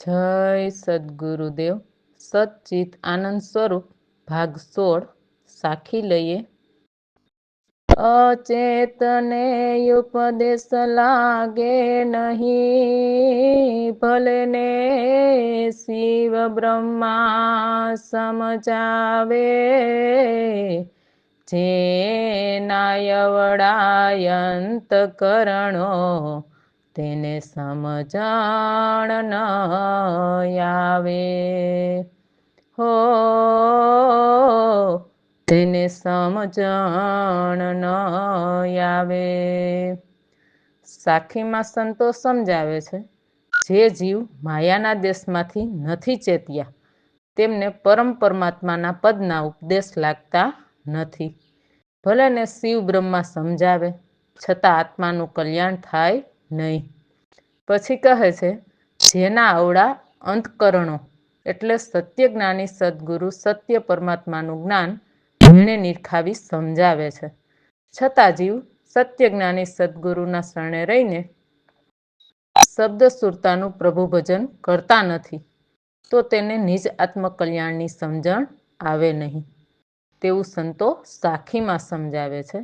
જય સદગુરુદેવ સચ્ચિત આનંદ સ્વરૂપ ભાગ 16 સાખી લઈએ। અચેતને ઉપદેશ લાગે નહીં, ભલે ને શિવ બ્રહ્મા સમજાવે, જેના અવળાયંત કરણો તેને સમજણ ન આવે હો, તેને સમજણ ન આવે। સાખીમાં સંતો સમજાવે છે, જે જીવ માયાના દેશમાંથી નથી ચેત્યા તેમને પરમ પરમાત્માના પદના ઉપદેશ લાગતા નથી। ભલે ને શિવ બ્રહ્મા સમજાવે છતાં આત્માનું કલ્યાણ થાય નહીં। પછી કહે છે, જેના અવળા અંતકરણો એટલે સત્ય જ્ઞાની સદગુરુ સત્ય પરમાત્માનું જ્ઞાન ભીણે નિરખાવી સમજાવે છે, છતાં જીવ સત્ય જ્ઞાની સદગુરુના શરણે રહીને શબ્દ સુરતાનું પ્રભુ ભજન કરતા નથી, તો તેને નિજ આત્મકલ્યાણની સમજણ આવે નહીં, તેવું સંતો સાખીમાં સમજાવે છે।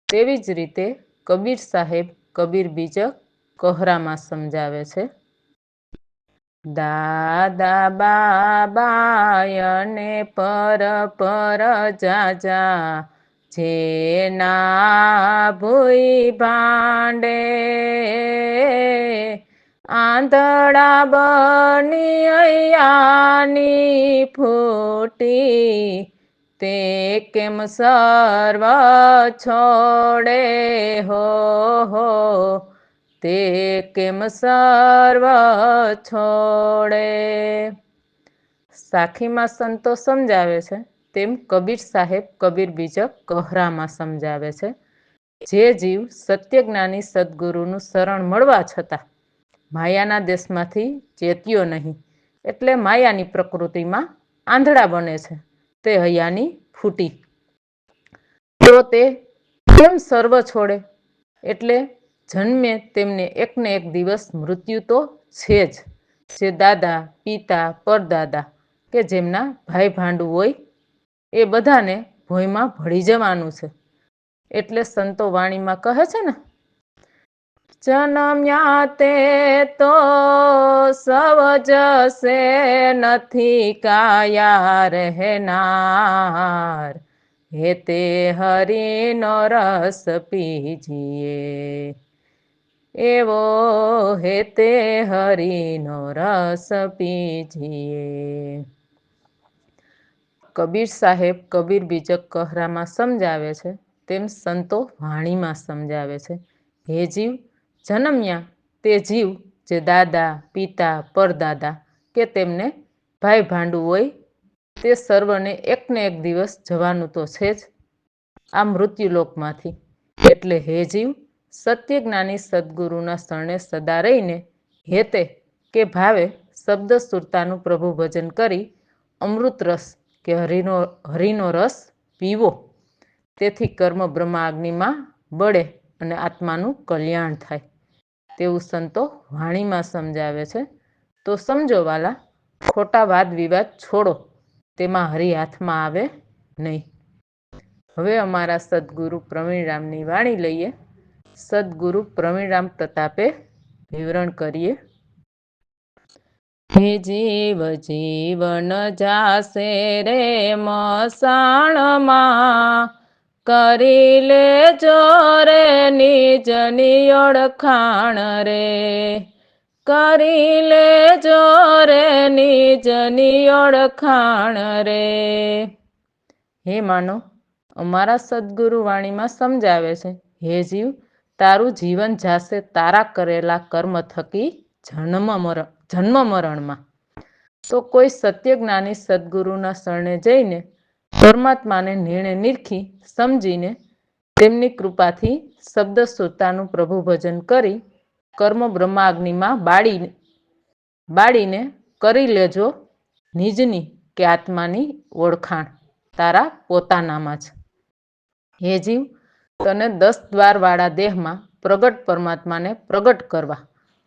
તેવી જ રીતે કબીર સાહેબ કબીર બીજક કહરામાં સમજાવે છે। દાદા બાબા અને પર જાજા, જેના ભૂઈ ભાંડે, આંધળા બની અહીંયાની ફૂટી, તે કેમ સર્વ છોડે હો, તે કેમ સર્વ છોડે। સાખીમાં સંતો સમજાવે છે તેમ કબીર સાહેબ કબીર બીજક કહરામાં સમજાવે છે, જે જીવ સત્ય જ્ઞાની સદગુરુનું શરણ મળવા છતાં માયાના દેશમાંથી ચેત્યો નહીં, એટલે માયાની પ્રકૃતિમાં આંધળા બને છે, તે હૈયાની ફૂટી, તો તે કેમ સર્વ છોડે, એટલે જન્મે તેમને એકને એક દિવસ મૃત્યુ તો છે જ। જે દાદા પિતા પરદાદા કે જેમના ભાઈ ભાંડુ હોય એ બધાને ભોંયમાં ભળી જવાનું છે। એટલે સંતો વાણીમાં કહે છે ને, જન્મ્યા તે તો સવ જશે, નથી કાયા રહેનાર, હેતે હરિનો રસ પીજીએ, એવો હેતે હરિનો રસ પીજીએ। કબીર સાહેબ કબીર બીજક કહરામાં સમજાવે છે તેમ સંતો વાણીમાં સમજાવે છે, હે જીવ જન્મ્યા તે જીવ જે દાદા પિતા પરદાદા કે તેમને ભાઈ ભાંડુ હોય, તે સર્વને એકને એક દિવસ જવાનું તો છે જ આ મૃત્યુલોકમાંથી। એટલે હે જીવ સત્ય જ્ઞાની સદગુરુના શરણે સદા રહીને હેતે કે ભાવે શબ્દ સુરતાનું પ્રભુ ભજન કરી અમૃત રસ કે હરિનો રસ પીવો, તેથી કર્મ બ્રહ્માગ્નિમાં બળે અને આત્માનું કલ્યાણ થાય, તેવું સંતો વાણીમાં સમજાવે છે। તો સમજો વાલા, ખોટા વાદ વિવાદ છોડો, તેમાં હરિ હાથમાં આવે નહીં। હવે અમારા સદગુરુ પ્રવીણરામની વાણી લઈએ। સદગુરુ પ્રવીણરામ પ્રતાપે વિવરણ કરીએ। હે જીવ જીવન જાશે રે મસાણમાં, કરી લેજો રે નિજની ઓળખાણ રે, કરી લેજો રે નિજની ઓળખાણ રે। હે માનો, અમારા સદગુરુ વાણીમાં સમજાવે છે, હે જીવ તારું જીવન જાશે તારા કરેલા કર્મ થકી જન્મ મરણમાં, તો કોઈ સત્ય જ્ઞાની સદગુરુના શરણે જઈને પરમાત્માને નિર્ણય નિરખી સમજીને તેમની કૃપાથી શબ્દ સુરતાનું પ્રભુ ભજન કરી કર્મ બ્રહ્માગ્નિમાં બાળીને કરી લેજો નિજની કે આત્માની ઓળખાણ તારા પોતાનામાં જ। હે જીવ તને 10 દ્વાર વાળા દેહમાં પ્રગટ પરમાત્માને પ્રગટ કરવા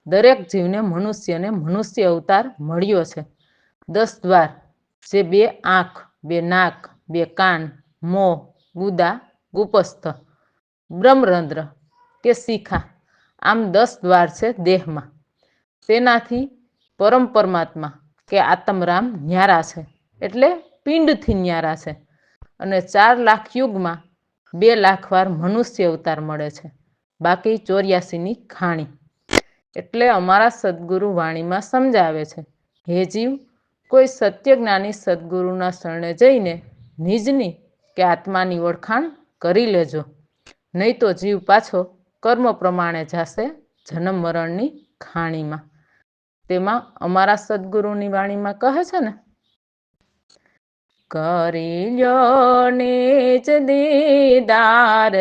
દરેક જીવને મનુષ્યને મનુષ્ય અવતાર મળ્યો છે. 10 દ્વાર, જે 2 આંખ, 2 નાક, 2 કાન, મોં, ગુદા, ગુપસ્થ, બ્રહ્મરંધ્ર કે શિખા, આમ 10 દ્વાર છે દેહમાં. તેનાથી પરમ પરમાત્મા કે આત્મરામ ન્યારા છે, એટલે પિંડથી ન્યારા છે. અને 4 લાખ યુગમાં 2 લાખ વાર મનુષ્ય અવતાર મળે છે, બાકી 84ની ખાણી. એટલે અમારા સદગુરુ વાણીમાં સમજાવે છે, હે જીવ, કોઈ સત્ય જ્ઞાની સદગુરુના શરણે જઈને નિજની કે આત્માની ઓળખાણ કરી લેજો, નહીં તો જીવ પાછો કર્મ પ્રમાણે જાશે જન્મ મરણની ખાણીમાં. તેમાં અમારા સદગુરુની વાણીમાં કહે છે ને, કરી લ્યો નિજ દીદાર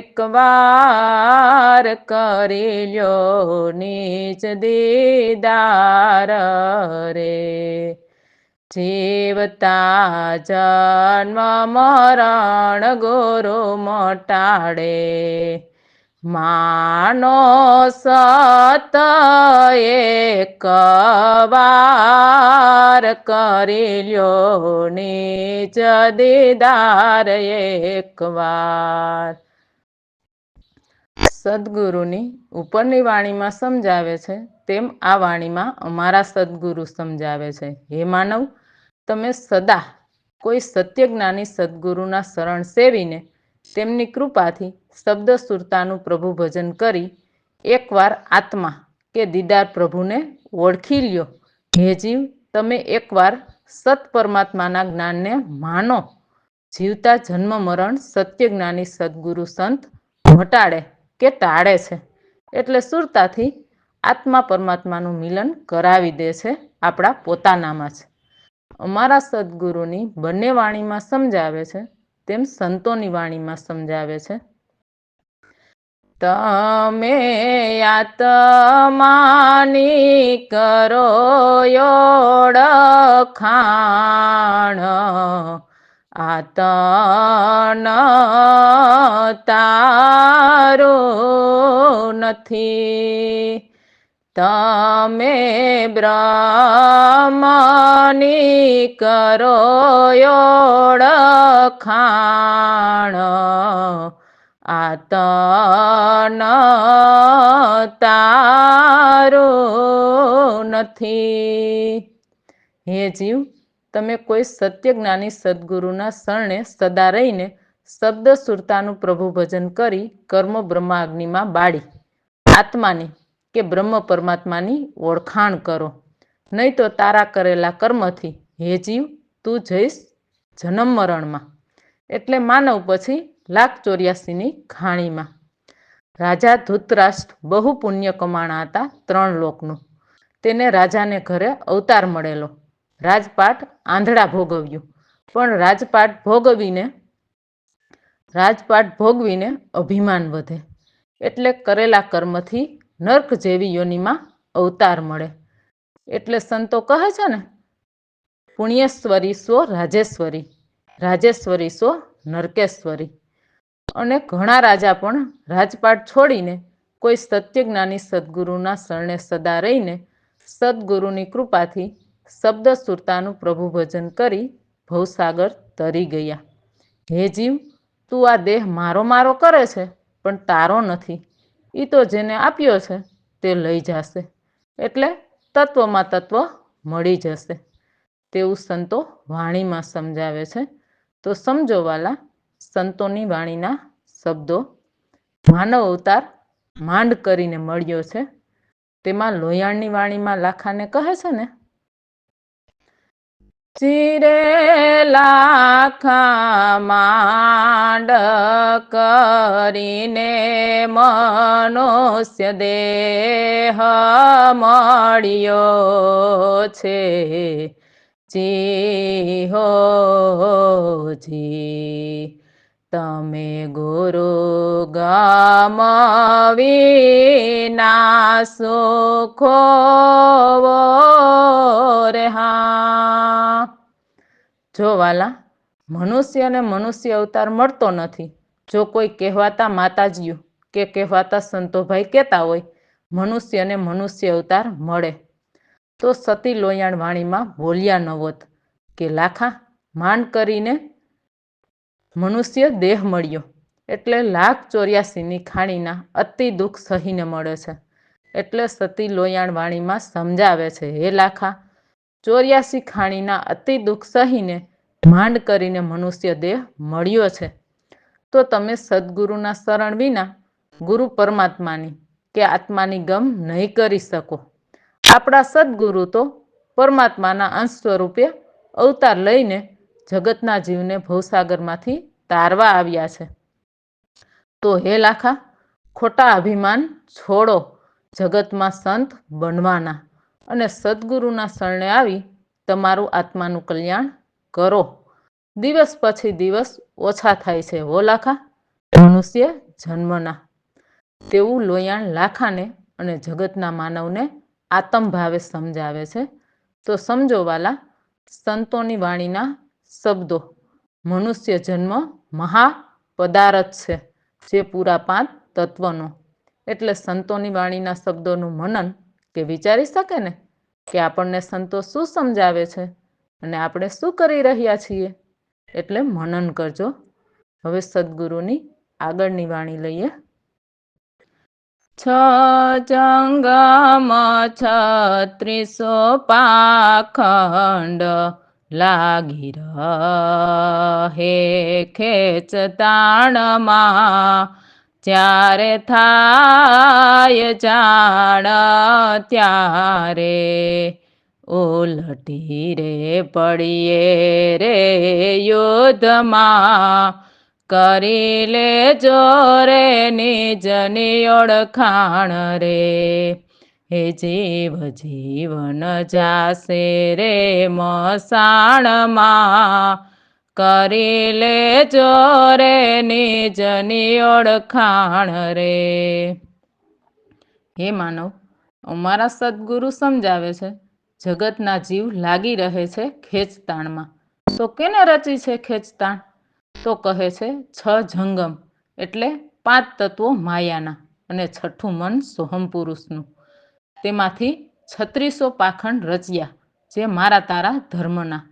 એકવાર, કરી લ્યો નિજ દીદાર રે, જીવતા જન્મ મરણ ગુરુ મટાડે, માનો સત એકવાર, કરી લ્યો નિજ દીદાર એકવાર. સદગુરુની ઉપરની વાણીમાં સમજાવે છે તેમ આ વાણીમાં અમારા સદગુરુ સમજાવે છે, હે માનવ, તમે સદા કોઈ સત્ય જ્ઞાની સદગુરુના શરણ સેવીને તેમની કૃપાથી શબ્દ સુરતાનું પ્રભુ ભજન કરી એકવાર આત્મા કે દીદાર પ્રભુને ઓળખી લ્યો. હે જીવ, તમે એકવાર સત પરમાત્માના જ્ઞાનને માનો. જીવતા જન્મ મરણ સત્ય જ્ઞાની સદગુરુ સંત મટાડે કે ટાળે છે, એટલે સુરતાથી આત્મા પરમાત્માનું મિલન કરાવી દે છે, આપણા પોતાનામાં જ. અમારા સદગુરુની બંને વાણીમાં સમજાવે છે તેમ સંતોની વાણીમાં સમજાવે છે, તમે આત્માની કરો ઓળખાણ, આતન તારું નથી, તમે બ્રહ્મની કરો ઓળખાણ, આતન તારું નથી. હે જીવ, તમે કોઈ સત્ય જ્ઞાની સદગુરુના શરણે સદા રહીને શબ્દ સુરતાનું પ્રભુ ભજન કરી કર્મ બ્રહ્માગ્નિમાં બાળી આત્માની કે બ્રહ્મ પરમાત્માની ઓળખાણ કરો, નહીં તો તારા કરેલા કર્મથી હે જીવ તું જઈશ જન્મ મરણમાં, એટલે માનવ પછી 1,84ની ખાણીમાં. રાજા ધૃતરાષ્ટ્ર બહુ પુણ્ય કમાણા હતા 3 લોકનું. તેને રાજાને ઘરે અવતાર મળેલો. રાજપાટ આંધળા ભોગવ્યું, પણ રાજપાટ ભોગવીને અભિમાન વધે, એટલે કરેલા કર્મથી નર્ક જેવી યોનિમાં અવતાર મળે. એટલે સંતો કહે છે ને, પુણ્યેશ્વરી સો રાજેશ્વરી, રાજેશ્વરી સો નરકેશ્વરી. અને ઘણા રાજા પણ રાજપાટ છોડીને કોઈ સત્ય જ્ઞાની સદગુરુના શરણે સદા રહીને સદગુરુની કૃપાથી શબ્દ સુરતાનું પ્રભુ ભજન કરી ભવસાગર તરી ગયા. હે જીવ, તું આ દેહ મારો મારો કરે છે, પણ તારો નથી. એ તો જેને આપ્યો છે તે લઈ જશે, એટલે તત્વમાં તત્વ મળી જશે, તેવું સંતો વાણીમાં સમજાવે છે. તો સમજો વાલા, સંતોની વાણીના શબ્દો. માનવ અવતાર માંડ કરીને મળ્યો છે, તેમાં લોહિયાળની વાણીમાં લાખાને કહે છે ને, ચીરે લાખા માંડ કરીને મનુષ્ય દેહ મળ્યો છે, જી હો જી, તમે ગુરુ ગમવિના સુખો રે હા. જો વાલા, મનુષ્યને મનુષ્ય અવતાર મળતો નથી. જો કોઈ કહેવાતા માતાજીઓ કે કહેવાતા સંતોભાઈ કહેતા હોય મનુષ્યને મનુષ્ય અવતાર મળે. તો સતી લોયાણ વાણીમાં બોલ્યા ન હોત કે લાખા માંડ કરીને મનુષ્ય દેહ મળ્યો, એટલે 1,84,ની ખાણીના અતિ દુઃખ સહીને મળે છે. એટલે સતી લોયાણ વાણીમાં સમજાવે છે, હે લાખા 84 ખાણીના અતિ દુઃખ સહીને માંડ કરીને મનુષ્ય દેહ મળ્યો છે. તો તમે સદગુરુના શરણ વિના ગુરુ પરમાત્માની કે આત્માની ગમ નહીં કરી શકો. આપણા સદગુરુ તો પરમાત્માના અંશ સ્વરૂપે અવતાર લઈને જગતના જીવને ભવસાગરમાંથી તારવા આવ્યા છે. તો હે લાખા ખોટા અભિમાન છોડો, જગતમાં સંત બનવાના અને સદગુરુના શરણે આવી તમારું આત્માનું કલ્યાણ કરો. દિવસ પછી દિવસ ઓછા થાય છે હો લાખા મનુષ્ય જન્મના. તેવું લોયાણ લાખાને અને જગતના માનવને આત્મ ભાવે સમજાવે છે. તો સમજો વાલા, સંતોની વાણીના શબ્દો મનુષ્ય જન્મ મહા પદાર્થ છે, જે પૂરા 5 તત્વનો. એટલે સંતોની વાણીના શબ્દોનું મનન કે વિચારી શકે ને કે આપણને સંતો શું સમજાવે છે અને આપણે શું કરી રહ્યા છીએ. એટલે મનન કરજો. હવે સદગુરુની આગળની વાણી લઈએ. 6 જંગમ 36 પાખંડ લાગી રહે ખેંચતાણમાં, જ્યારે થાય જાણ ત્યારે ઉલટી રે પડીએ રે યુદ્ધમાં, કરી લેજો રે નિજની ઓળખાણ રે, હે જીવ જીવન જાશે રે મસાણમાં, કરી લેજો રે નિજની ઓળખાણ રે. હે માનવ, અમારા સદગુરુ સમજાવે છે જગતના જીવ લાગી રહે છે ખેંચતાણમાં. તો કેને રચી છે ખેંચતાણ? તો કહે છે 6 જંગમ એટલે 5 તત્વો માયાના અને 6ઠું મન સોહમ પુરુષનું. તેમાંથી 36 પાખંડ રચ્યા જે મારા તારા ધર્મના.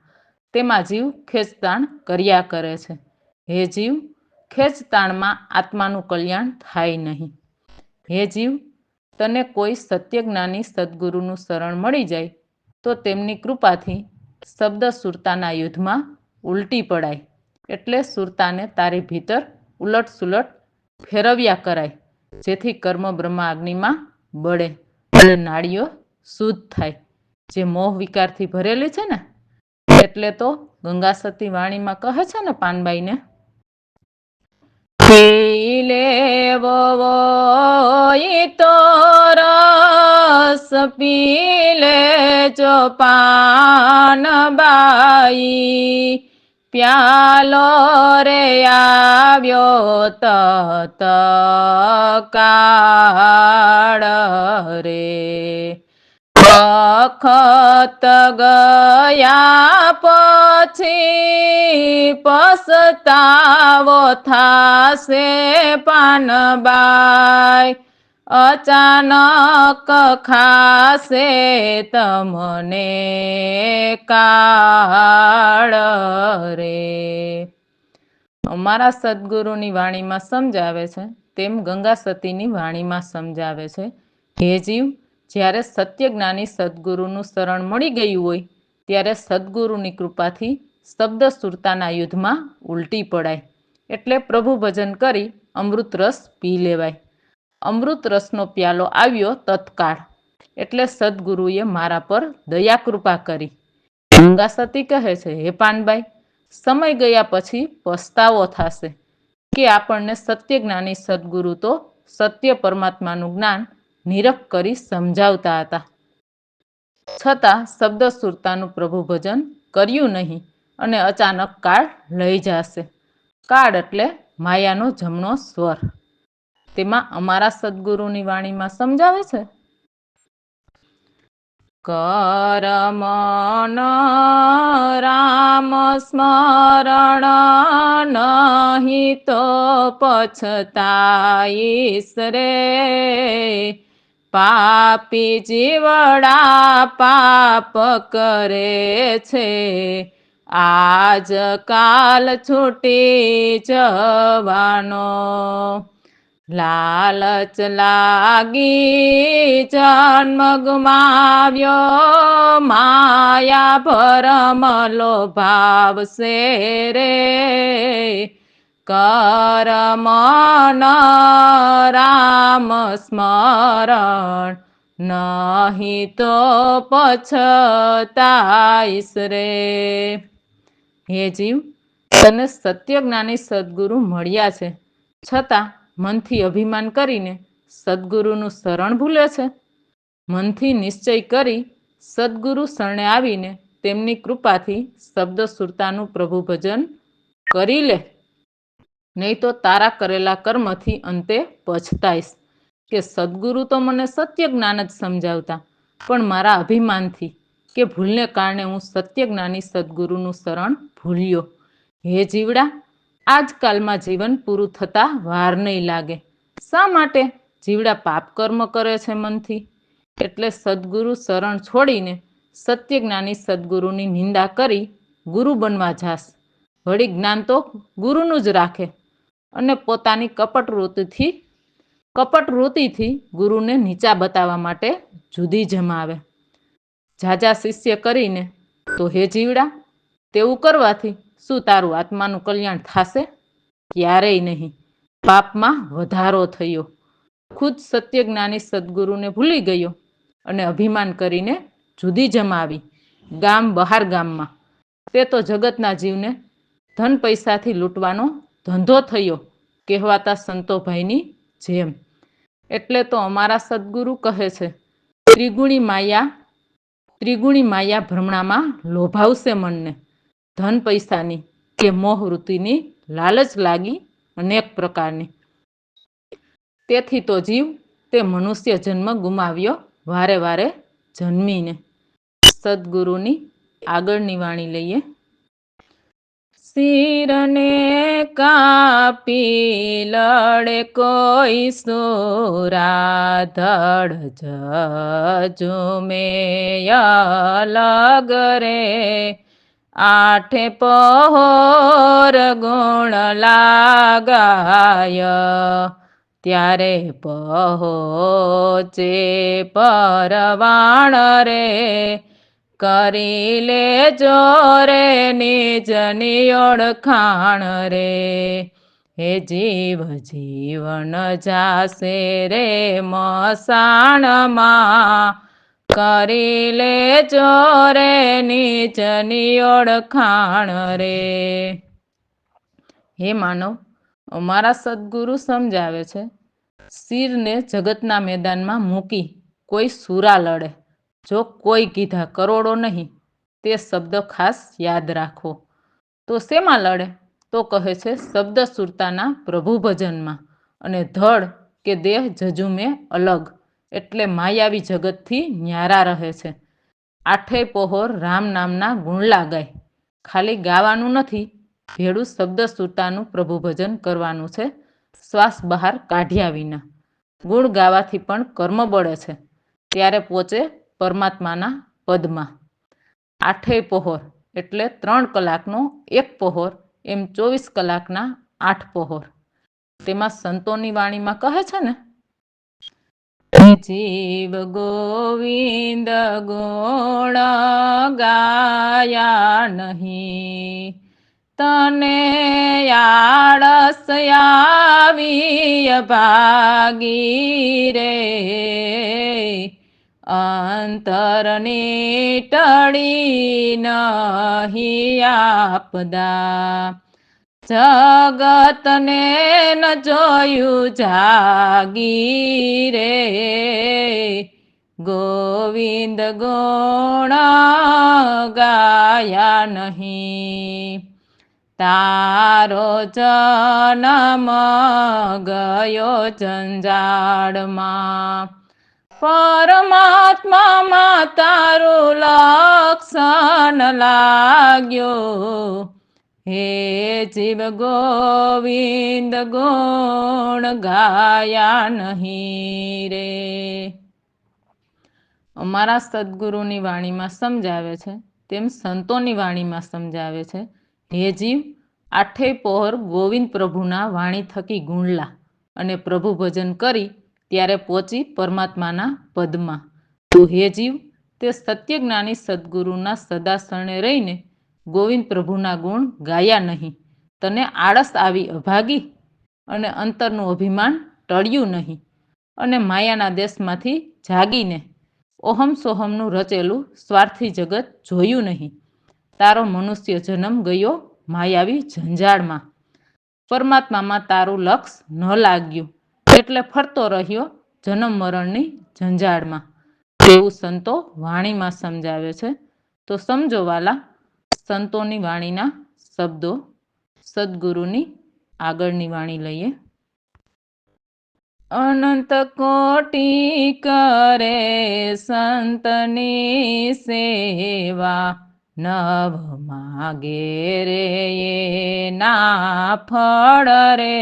તેમાં જીવ ખેંચતાણ કર્યા કરે છે. હે જીવ, ખેંચતાણમાં આત્માનું કલ્યાણ થાય નહીં. હે જીવ, તને કોઈ સત્યજ્ઞાની સદગુરુનું શરણ મળી જાય તો તેમની કૃપાથી શબ્દ સુરતાના યુદ્ધમાં ઉલટી પડાય. એટલે સુરતાને તારી ભીતર ઉલટ સુલટ ફેરવ્યા કરાય, જેથી કર્મ બ્રહ્માગ્નિમાં બળે અને નાડીઓ શુદ્ધ થાય, જે મોહ વિકારથી ભરેલી છે ને. એટલે તો ગંગા સતી વાણીમાં કહે છે ને પાનબાઈને, પી લેવો તો રસ પી લેજો પાનબાઈ, પ્યાલો રે આવ્યો તત કાળ રે, વખત ગયા પછી પસ્તાવો થાશે પાનબાઈ, અચાનક ખાશે તમને કાળ રે. અમારા સદગુરુની વાણીમાં સમજાવે છે તેમ ગંગા સતીની વાણીમાં સમજાવે છે, હે જીવ, જ્યારે સત્યજ્ઞાની સદગુરુનું શરણ મળી ગયું હોય ત્યારે સદગુરુની કૃપાથી શબ્દ સુરતાના યુદ્ધમાં ઉલટી પડાય. એટલે પ્રભુ ભજન કરી અમૃત રસ પી લેવાય. અમૃત રસનો પ્યાલો આવ્યો તત્કાળ. એટલે સદગુરુએ મારા પર દયા કૃપા કરી. ગંગા સતી કહે છે, હે પાનબાઈ, સમય ગયા પછી પસ્તાવો થશે કે આપણને સત્યજ્ઞાની સદગુરુ તો સત્ય પરમાત્માનું જ્ઞાન નિરખ કરી સમજાવતા હતા, છતાં શબ્દ સુરતાનું પ્રભુ ભજન કર્યું નહીં અને અચાનક કાળ લઈ જશે. કાળ એટલે માયાનો જમણો સ્વર. તેમાં અમારા સદગુરુની વાણીમાં સમજાવે છે, કરમન રામ સ્મરણ નહીં તો પછતાઈશ રે, પાપી જીવડા પાપ કરે છે, આજ કાલ છૂટી જવાનો. લાલચ લાગી જન્મ ગુમાવ્યો, માયા ભરમ લોભાવશે રે. કરમ ન રામ સ્મરણ, નહીં તો પછતાઈશ રે. હે જીવ, તને સત્ય જ્ઞાની સદગુરુ મળ્યા છે, છતાં મનથી અભિમાન કરીને સદગુરુનું શરણ ભૂલે છે. મનથી નિશ્ચય કરી સદગુરુ શરણે આવીને તેમની કૃપાથી શબ્દ સુરતાનું પ્રભુ ભજન કરી લે, નહીં તો તારા કરેલા કર્મથી અંતે પછતાઈશ કે સદગુરુ તો મને સત્ય જ્ઞાન જ સમજાવતા, પણ મારા અભિમાનથી કે ભૂલને કારણે હું સત્ય જ્ઞાની સદગુરુનું શરણ ભૂલ્યો. હે જીવડા, આજકાલમાં જીવન પૂરું થતાં વાર નહીં લાગે. શા માટે જીવડા પાપ કર્મ કરે છે મનથી? એટલે સદગુરુ શરણ છોડીને સત્ય જ્ઞાની સદગુરુની નિંદા કરી ગુરુ બનવા જાસ. વળી જ્ઞાન તો ગુરુનું જ રાખે અને પોતાની કપટવૃત્તિથી ગુરુને નીચા બતાવવા માટે જુદી જમાવે. ઝાઝા શિષ્ય કરીને તો હે જીવડા, તેવું કરવાથી શું તારું આત્માનું કલ્યાણ થશે? ક્યારેય નહીં. પાપમાં વધારો થયો. ખુદ સત્ય જ્ઞાની સદગુરુને ભૂલી ગયો અને અભિમાન કરીને જુદી જમાવી ગામ બહાર ગામમાં. તે તો જગતના જીવને ધન પૈસાથી લૂંટવાનો ધંધો થયો, કહેવાતા સંતોભાઈની જેમ. એટલે તો અમારા સદગુરુ કહે છે, ત્રિગુણી માયા ભ્રમણામાં લોભાવશે મનને. ધન પૈસાની કે મોહવૃત્તિની લાલચ લાગી અનેક પ્રકારની. તેથી તો જીવ તે મનુષ્ય જન્મ ગુમાવ્યો વારે વારે જન્મીને. સદગુરુની આગળની વાણી લઈએ. શિરને કાપી લડે કોઈ સોરા, ધડ ઝુમે અલગ રે. આઠે પહોર ગુણ લાગાય, ત્યારે પહોંચે પરવાણ રે. કરી લેજો રે નિજની ઓળખાણ રે. હે જીવ, જીવન જાશે રે મસાણમાં, કરી લેજો રે નિજની ઓળખાણ રે. હે માનવ, અમારા સદગુરુ સમજાવે છે, શિરને જગતના મેદાનમાં મૂકી કોઈ સુરા લડે. જો કોઈ કીધા કરોડો નહીં, તે શબ્દ ખાસ યાદ રાખો. તો શેમાં લડે? તો કહે છે શબ્દ સુરતાના પ્રભુ ભજનમાં. અને ધડ કે દેહ જજુમે અલગ, એટલે માયાવી જગતથી ન્યારા રહે છે. આઠે પહોર રામ નામના ગુણ લાગાય. ખાલી ગાવાનું નથી, ભેળું શબ્દ સુરતાનું પ્રભુ ભજન કરવાનું છે, શ્વાસ બહાર કાઢ્યા વિના. ગુણ ગાવાથી પણ કર્મ બળે છે, ત્યારે પહોંચે પરમાત્માના પદમાં. આઠેય પહોર એટલે 3 કલાકનો એક પહોર, એમ 24 કલાકના 8 પહોર. તેમાં સંતોની વાણીમાં કહે છે ને, જીવ ગોવિંદ ગુણ ગાયા નહીં, તને આળસ આવી ભાગી રે. અંતરની ટળી નહીં આપદા, જગતને ન જોયું જાગી રે. ગોવિંદ ગુણ ગાયા નહીં, તારો જન્મ ગયો જંજાળમાં. પરમાત્મામાં તારું લક્ષણ લાગ્યો. હે જીવ ગોવિંદ ગુણ ગાયા નહીં રે. અમારા સદગુરુની વાણીમાં સમજાવે છે તેમ સંતોની વાણીમાં સમજાવે છે. હે જીવ, આઠે પહોર ગોવિંદ પ્રભુના વાણી થકી ગુણલા અને પ્રભુ ભજન કરી ત્યારે પહોંચી પરમાત્માના પદમાં. તો હે જીવ, તે સત્યજ્ઞાની સદગુરુના સદા શરણે રહીને ગોવિંદ પ્રભુના ગુણ ગાયા નહીં. તને આળસ આવી અભાગી અને અંતરનું અભિમાન ટળ્યું નહીં અને માયાના દેશમાંથી જાગીને ઓહમ સોહમનું રચેલું સ્વાર્થી જગત જોયું નહીં. તારો મનુષ્ય જન્મ ગયો માયાવી ઝંઝાળમાં. પરમાત્મામાં તારું લક્ષ ન લાગ્યું એટલે ફરતો રહ્યો જન્મ મરણની ઝંઝાળમાં. તેવું સંતો વાણીમાં સમજાવે છે. તો સમજો વાલા, સંતોની વાણીના શબ્દો. સદગુરુની આગળની વાણી લઈએ. અનંત કોટી કરે સંતની સેવા, નવ માગે રે ના ફળ રે.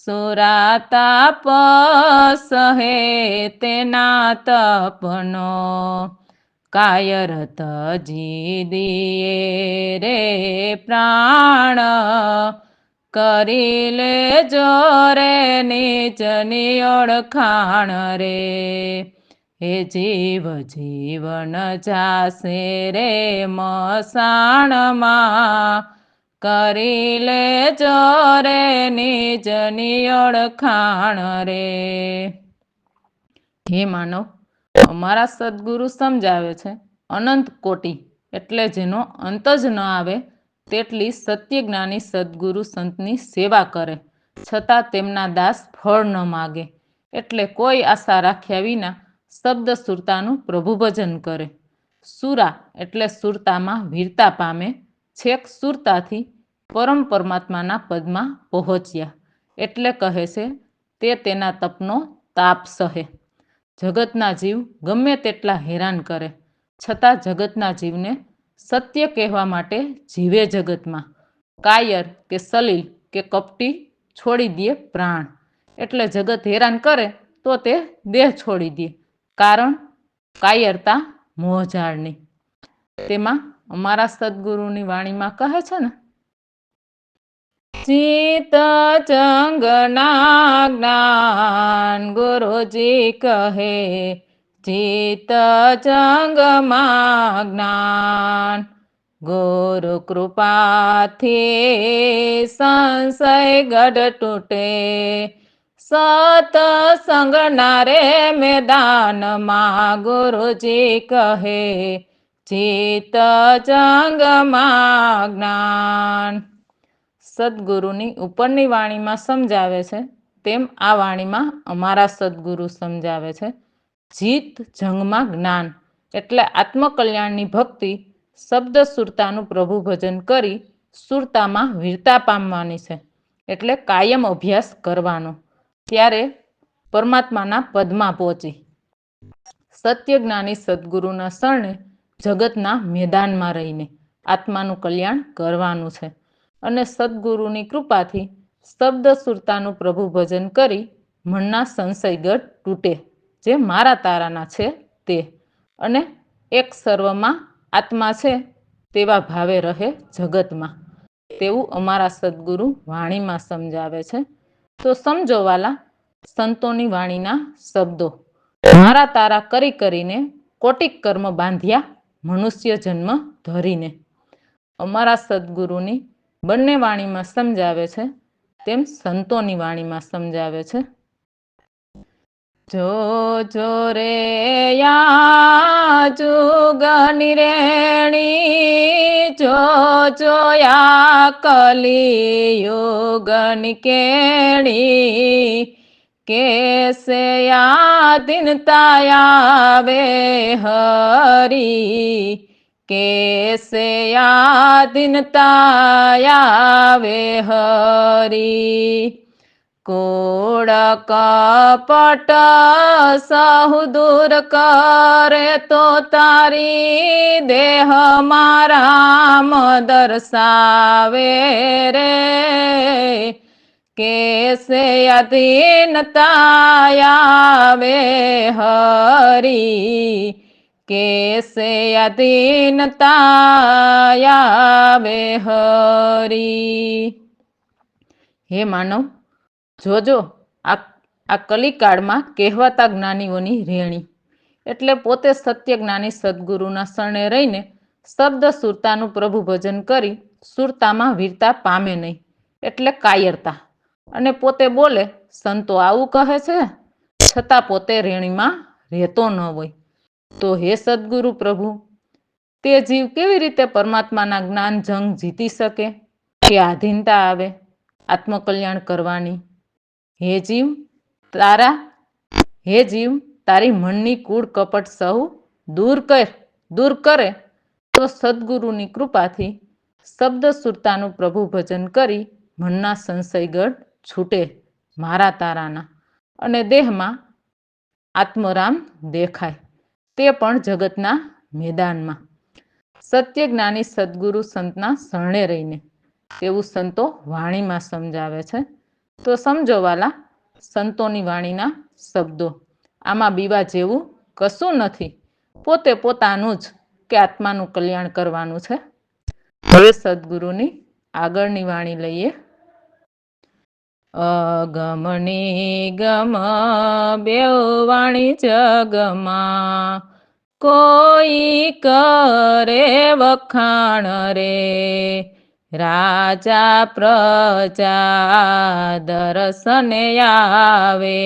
સુરાતાપ સહે તેના તપનો, કાયરત જીદીએ રે પ્રાણ. કરી લેજો રે નીચની ઓળખાણ રે. હે જીવ, જીવન જાશે રે મસાણમાં. કરી લેજો રે નીચની ઓળખાણ રે. હે માનવ, અમારા સદગુરુ સમજાવે છે અનંત કોટી એટલે જેનો અંત જ ન આવે તેટલી સત્યજ્ઞાની સદગુરુ સંતની સેવા કરે, છતાં તેમના દાસ ફળ ન માગે. એટલે કોઈ આશા રાખ્યા વિના શબ્દ સુરતાનું પ્રભુ ભજન કરે. સુરા એટલે સુરતામાં વીરતા પામે, છેક સુરતાથી પરમ પરમાત્માના પદમાં પહોંચ્યા. એટલે કહે છે તે તેના તપનો તાપ સહે. જગતના જીવ ગમે તેટલા હેરાન કરે, છતાં જગતના જીવને સત્ય કહેવા માટે જીવે જગતમાં. કાયર કે સલીલ કે કપટી છોડી દે પ્રાણ. એટલે જગત હેરાન કરે તો તે દેહ છોડી દે, કારણ કાયરતા મોહજાળની. તેમાં અમારા સદગુરુની વાણીમાં કહે છે ને, ચિત્ત ચંગના જ્ઞાન ગુરુજી કહે, ચિત્ત ચંગમાં જ્ઞાન. ગુરુ કૃપાથી સંશય ગઢ તૂટે, સતસંગના રે મેદાનમાં. ગુરુજી કહે, ચિત્ત ચંગમાં જ્ઞાન. સદગુરુની ઉપરની વાણીમાં સમજાવે છે તેમ આ વાણીમાં અમારા સદગુરુ સમજાવે છે. જીત જંગમાં જ્ઞાન એટલે આત્મકલ્યાણની ભક્તિ, શબ્દ સુરતાનું પ્રભુ ભજન કરી સુરતામાં વીરતા પામવાની છે. એટલે કાયમ અભ્યાસ કરવાનો, ત્યારે પરમાત્માના પદમાં પહોંચી સત્યજ્ઞાની સદગુરુના શરણે જગતના મેદાનમાં રહીને આત્માનું કલ્યાણ કરવાનું છે. અને સદગુરુની કૃપાથી શબ્દ સુરતાનું પ્રભુ ભજન કરી મનના સંશયગઢ તૂટે, જે મારા તારાના છે તે, અને એક સર્વમાં આત્મા છે તેવા ભાવે રહે જગતમાં. તેવું અમારા સદગુરુ વાણીમાં સમજાવે છે. તો સમજો વાલા, સંતોની વાણીના શબ્દો. મારા તારા કરી કરીને કોટિક કર્મ બાંધ્યા મનુષ્ય જન્મ ધરીને. અમારા સદગુરુની બંને વાણીમાં સમજાવે છે તેમ સંતોની વાણીમાં સમજાવે છે. જો જો રે યા જુગની રેણી, જો જોયા કલી યુગની કેણી. કેસે યાદિનતા આવે હરી, કેસે યાદિનતા આવે હરી. કોડ કપટ સહુ દૂર કરે તો તારી, દેહ મારામ દર્શાવે રે. कैसे अधीनता आवे हरी, कैसे अधीनता आवे हरी। હે માનવ, જોજો આ કલિકાળમાં કહેવાતા જ્ઞાનીઓની રેણી, એટલે પોતે સત્ય જ્ઞાની સદગુરુના શરણે રહીને શબ્દ સુરતાનું પ્રભુ ભજન કરી સુરતામાં વીરતા પામે નહીં, એટલે કાયરતા. અને પોતે બોલે સંતો આવું કહે છે, છતાં પોતે રેણીમાં રહેતો ન હોય. તો હે સદગુરુ પ્રભુ, તે જીવ કેવી રીતે પરમાત્માના જ્ઞાન જંગ જીતી શકે કે આધીનતા આવે આત્મકલ્યાણ કરવાની? હે જીવ તારી મનની કૂડ કપટ સૌ દૂર કરે તો સદગુરુની કૃપાથી શબ્દ સુરતાનું પ્રભુ ભજન કરી મનના સંશયગઢ છૂટે મારા તારાના, અને દેહમાં આત્મરામ દેખાય, તે પણ જગતના મેદાનમાં. સત્ય જ્ઞાની સદગુરુ સંતના શરણે રહીને તેવું સંતો વાણીમાં સમજાવે છે. તો સમજો વાલા, સંતોની વાણીના શબ્દો. આમાં બીવા જેવું કશું નથી, પોતે પોતાનું જ કે આત્માનું કલ્યાણ કરવાનું છે. હવે સદગુરુની આગળની વાણી લઈએ. અગમની ગમ બેઉ વાણી જગમાં, કોઈ કરે વખાણ રે, રાજા પ્રજા દર્શને આવે,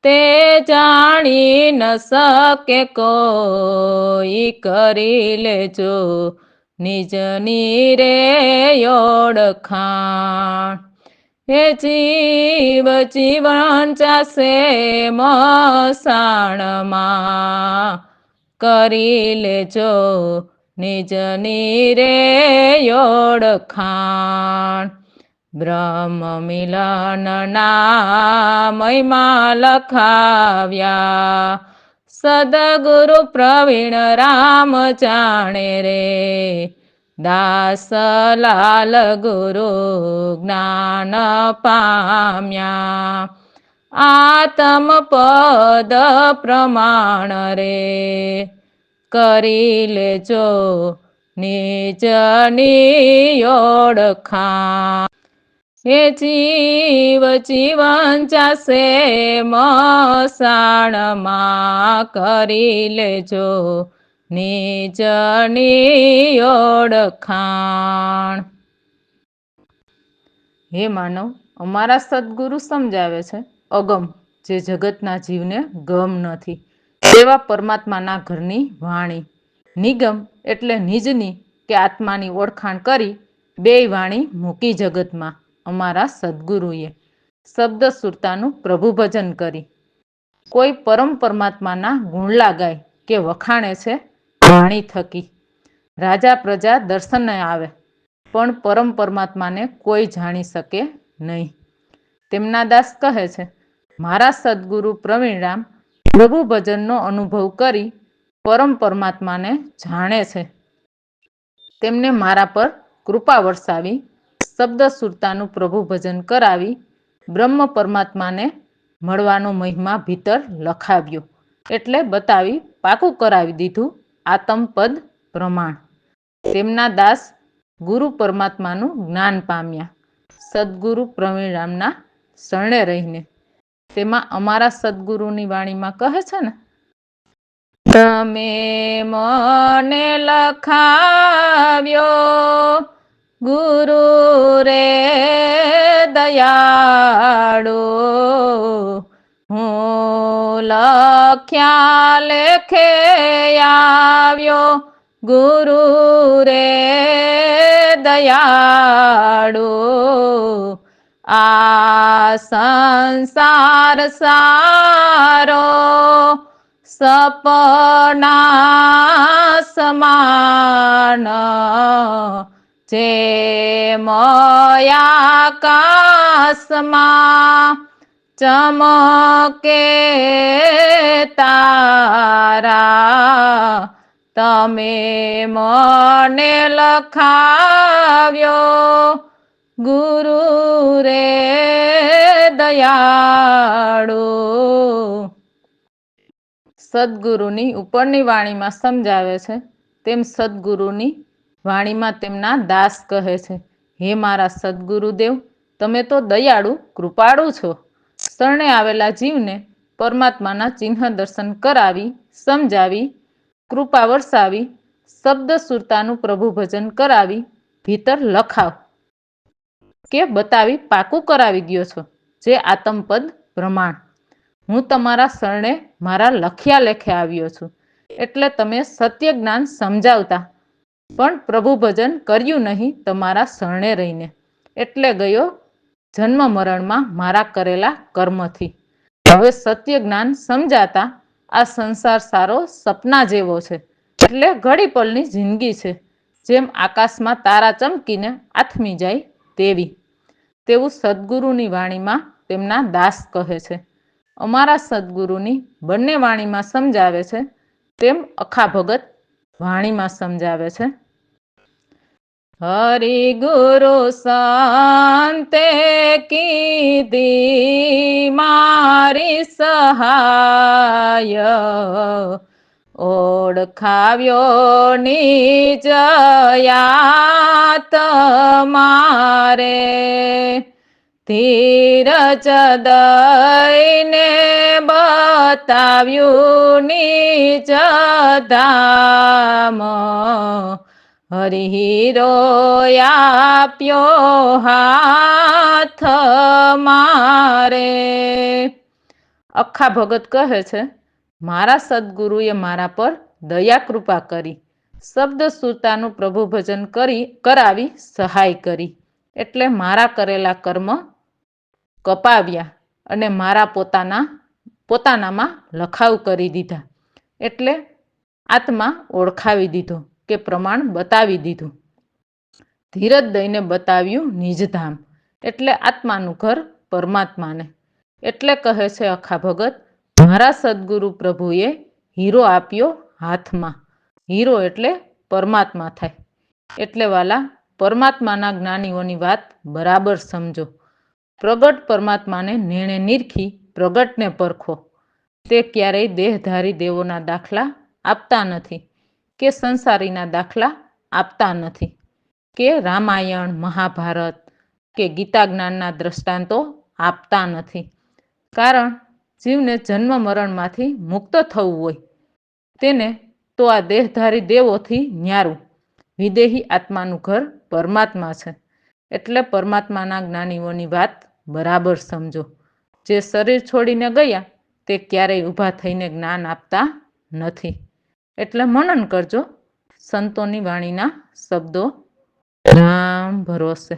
તે જાણી ન શકે કોઈ, કરી લેજો નિજની રે ઓળખાણ. હે જીવ જીવન જાશે મસાણમાં, કરી લેજો નિજની રે ઓળખાણ. બ્રહ્મ મિલનના મહિમા લખાવ્યા, સદગુરુ પ્રવીણ રામ જાણે રે, દાસલાલ ગુરુ જ્ઞાન પામ્યા, આત્મ પદ પ્રમાણ રે, કરી લેજો નિજની ઓળખાણ. હે જીવ જીવન જાશે મસાણમાં, કરી લેજો નિજની ઓળખાણ. હે માનવ, અમારા સદગુરુ સમજાવે છે, અગમ જે જગતના જીવને ગમ નથી તેવા પરમાત્માના ઘરની વાણી, નિગમ એટલે નિજની કે આત્માની ઓળખાણ કરી બેય વાણી મૂકી જગતમાં અમારા સદગુરુએ શબ્દ સુરતાનું પ્રભુ ભજન કરી. કોઈ પરમ પરમાત્માના ગુણલા ગાય કે વખાણે છે વાણી થકી, રાજા પ્રજા દર્શને આવે પણ પરમ પરમાત્માને કોઈ જાણી શકે નહીં. તેમના દાસ કહે છે, મારા સદગુરુ પ્રવીણરામ પ્રભુ ભજનનો અનુભવ કરી પરમ પરમાત્માને જાણે છે. તેમને મારા પર કૃપા વરસાવી શબ્દ સુરતાનું પ્રભુ ભજન કરાવી બ્રહ્મ પરમાત્માને મળવાનો મહિમા ભીતર લખાવ્યો, એટલે બતાવી પાકું કરાવી દીધું આત્મપદ પ્રમાણ. તેમના દાસ ગુરુ પરમાત્માનું જ્ઞાન પામ્યા સદગુરુ પ્રવીણરામના શરણે રહીને. તેમાં અમારા સદગુરુની વાણીમાં કહે છે ને, તમે મને લખાવ્યો ગુરુ રે દયાળુ, હું લખ્યા લેખે આવ્યો ગુરુ રે દયાળુ, આ સંસાર સારો સપના સમાન, જેમ આકાશમાં ચમકે તારા, તમે મને લખાવ્યો ગુરુ રે દયાળુ. સદગુરુની ઉપરની વાણીમાં સમજાવે છે તેમ સદગુરુની વાણીમાં તેમના દાસ કહે છે, હે મારા સદગુરુદેવ, તમે તો દયાળુ કૃપાળુ છો. શરણે આવેલા જીવને પરમાત્માના ચિહ્ન દર્શન કરાવી, સમજાવી, કૃપા વરસાવી, શબ્દ સુરતાનું પ્રભુ ભજન કરાવી, ભીતર લખાવ કે બતાવી પાકું કરાવી દો છો જે આત્મપદ પ્રમાણ. હું તમારા શરણે મારા લખ્યા લેખે આવ્યો છું. એટલે તમે સત્ય જ્ઞાન સમજાવતા પણ પ્રભુ ભજન કર્યું નહીં તમારા શરણે રહીને. એટલે ગયો જન્મ મરણમાં મારા કરેલા કર્મથી. હવે સત્ય જ્ઞાન સમજાતા આ સંસાર સારો સપના જેવો છે. એટલે ઘડી પલની જિંદગી છે, જેમ આકાશમાં તારા ચમકીને આથમી જાય તેવી. તેવું સદગુરુની વાણીમાં તેમના દાસ કહે છે. અમારા સદગુરુની બંને વાણીમાં સમજાવે છે તેમ અખા ભગત વાણીમાં સમજાવે છે. હરિ ગુરુ સંતે કીધી મારી સહાય, ઓળખાવ્યો નિજ તમારે. ધીરજ દઈને બતાવ્યું નિજ ધામ, હરિહીરો આપ્યો હાથ મારે. અખા ભગત કહે છે, મારા સદગુરુએ મારા પર દયા કૃપા કરી, શબ્દ સુરતાનું પ્રભુ ભજન કરાવી સહાય કરી. એટલે મારા કરેલા કર્મ કપાવ્યા અને મારા પોતાનામાં લખાવ કરી દીધા. એટલે આત્મા ઓળખાવી દીધો કે પ્રમાણ બતાવી દીધું. ધીરજ દઈને બતાવ્યું નિજધામ, એટલે આત્માનું ઘર પરમાત્માને. એટલે કહે છે અખા ભગત, મારા સદગુરુ પ્રભુએ હીરો આપ્યો હાથમાં. હીરો એટલે પરમાત્મા થાય. એટલે વાલા, પરમાત્માના જ્ઞાનીઓની વાત બરાબર સમજો. પ્રગટ પરમાત્માને નેણે નીરખી પ્રગટને પરખો. તે ક્યારેય દેહધારી દેવોના દાખલા આપતા નથી, કે સંસારીના દાખલા આપતા નથી, કે રામાયણ, મહાભારત કે ગીતા જ્ઞાનના દ્રષ્ટાંતો આપતા નથી. કારણ જીવને જન્મ મરણમાંથી મુક્ત થવું હોય તેને તો આ દેહધારી દેવોથી ન્યારું. વિદેહી આત્માનું ઘર પરમાત્મા છે. એટલે પરમાત્માના જ્ઞાનીઓની વાત બરાબર સમજો. જે શરીર છોડીને ગયા તે ક્યારેય ઊભા થઈને જ્ઞાન આપતા નથી. એટલે મનન કરજો સંતોની વાણીના શબ્દો. રામ ભરોસે.